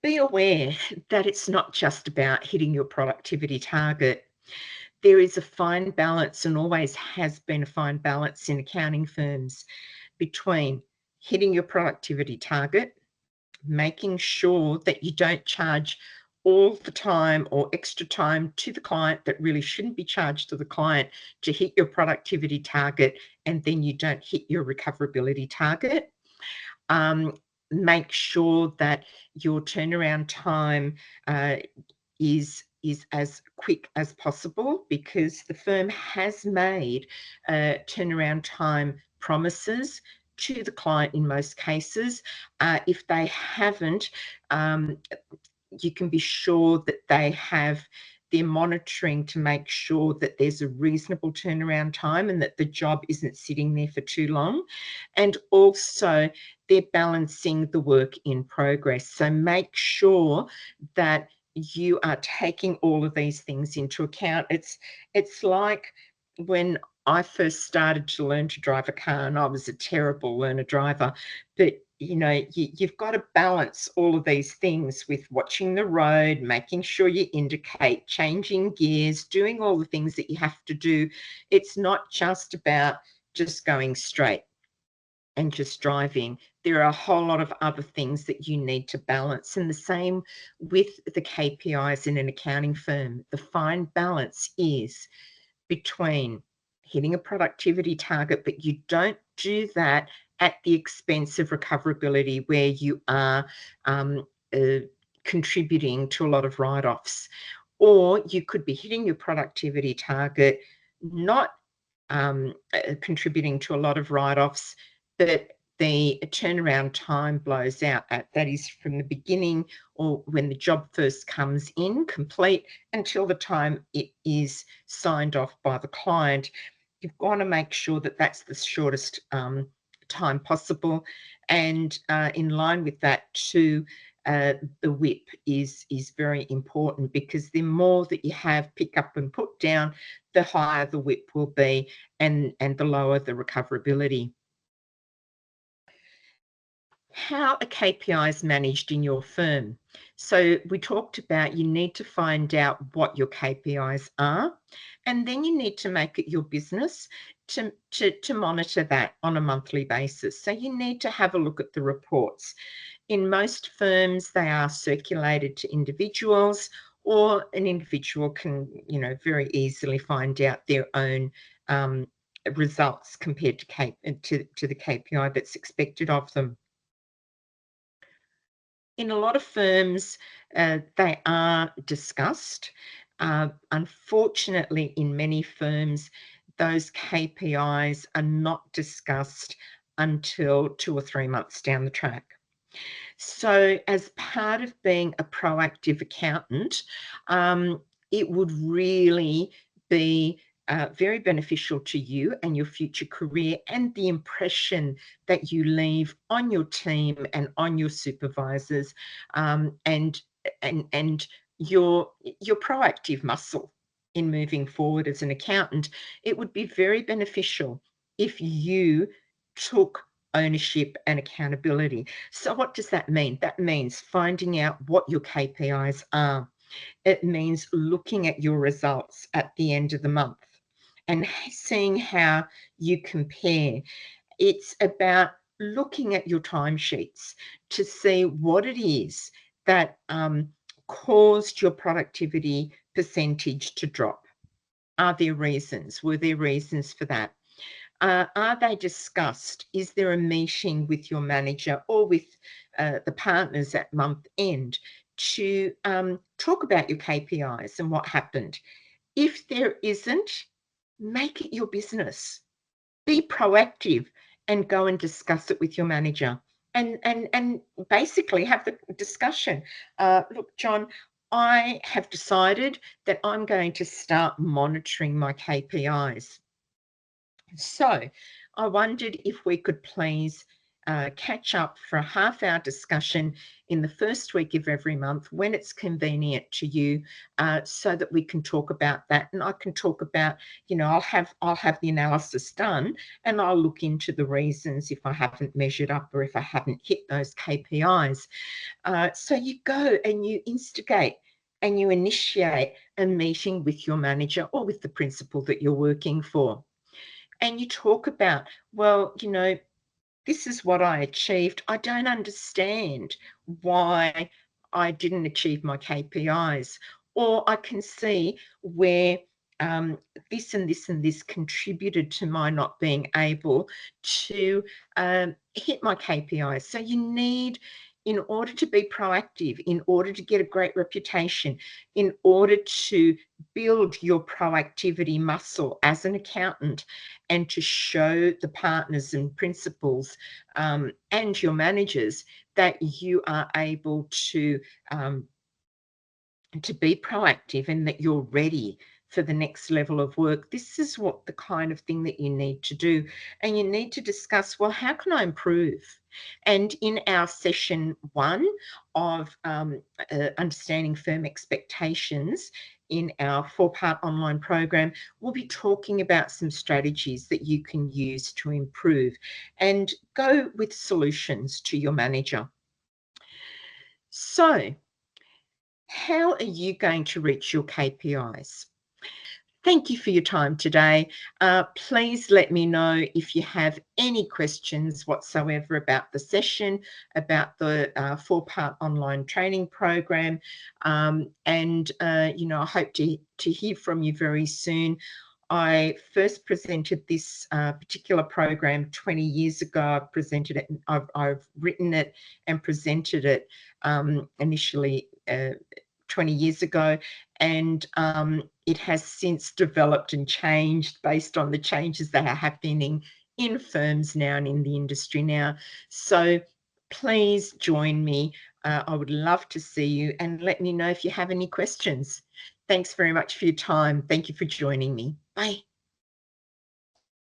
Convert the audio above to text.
Be aware that it's not just about hitting your productivity target. There is a fine balance, and always has been a fine balance in accounting firms, between hitting your productivity target, making sure that you don't charge all the time or extra time to the client that really shouldn't be charged to the client to hit your productivity target, and then you don't hit your recoverability target. Make sure that your turnaround time is as quick as possible, because the firm has made turnaround time promises to the client in most cases. If they haven't, you can be sure that they have they're monitoring to make sure that there's a reasonable turnaround time and that the job isn't sitting there for too long. And also, they're balancing the work in progress. So make sure that you are taking all of these things into account. It's like when I first started to learn to drive a car, and I was a terrible learner driver, but you've got to balance all of these things with watching the road, making sure you indicate, changing gears, doing all the things that you have to do. It's not just about just going straight and just driving. There are a whole lot of other things that you need to balance. And the same with the KPIs in an accounting firm. The fine balance is between hitting a productivity target, but you don't do that at the expense of recoverability, where you are contributing to a lot of write-offs. Or you could be hitting your productivity target, not contributing to a lot of write-offs, but the turnaround time blows out. That is from the beginning, or when the job first comes in complete, until the time it is signed off by the client. You've got to make sure that that's the shortest time possible. And in line with that too, the WIP is very important, because the more that you have pick up and put down, the higher the WIP will be, and the lower the recoverability. How are KPIs managed in your firm? So we talked about, you need to find out what your KPIs are, and then you need to make it your business to monitor that on a monthly basis. So you need to have a look at the reports. In most firms, they are circulated to individuals, or an individual can, very easily find out their own results compared to the KPI that's expected of them. In a lot of firms, they are discussed. Unfortunately, in many firms, those KPIs are not discussed until 2 or 3 months down the track. So as part of being a proactive accountant, it would really be very beneficial to you and your future career, and the impression that you leave on your team and on your supervisors, and your proactive muscle in moving forward as an accountant. It would be very beneficial if you took ownership and accountability. So what does that mean? That means finding out what your KPIs are. It means looking at your results at the end of the month and seeing how you compare. It's about looking at your timesheets to see what it is that caused your productivity percentage to drop. Are there reasons? Were there reasons for that? Are they discussed? Is there a meeting with your manager or with the partners at month end to talk about your KPIs and what happened? If there isn't, make it your business. Be proactive and go and discuss it with your manager, and basically have the discussion. Look, John, I have decided that I'm going to start monitoring my KPIs. So I wondered if we could please catch up for a half-hour discussion in the first week of every month when it's convenient to you, so that we can talk about that. And I can talk about, I'll have the analysis done, and I'll look into the reasons if I haven't measured up or if I haven't hit those KPIs. So you go and you instigate and you initiate a meeting with your manager or with the principal that you're working for. And you talk about, well, this is what I achieved. I don't understand why I didn't achieve my KPIs. Or I can see where this and this and this contributed to my not being able to hit my KPIs. So you need, in order to be proactive, in order to get a great reputation, in order to build your proactivity muscle as an accountant, and to show the partners and principals and your managers that you are able to be proactive and that you're ready for the next level of work. This is what the kind of thing that you need to do. And you need to discuss, well, how can I improve? And in our session 1 of understanding firm expectations in our 4-part online program, we'll be talking about some strategies that you can use to improve and go with solutions to your manager. So, how are you going to reach your KPIs? Thank you for your time today. Please let me know if you have any questions whatsoever about the session, about the 4-part online training program. I hope to hear from you very soon. I first presented this particular program 20 years ago. I've presented it, I've written it and presented it initially 20 years ago, and it has since developed and changed based on the changes that are happening in firms now and in the industry now. So please join me. I would love to see you, and let me know if you have any questions. Thanks very much for your time. Thank you for joining me. Bye.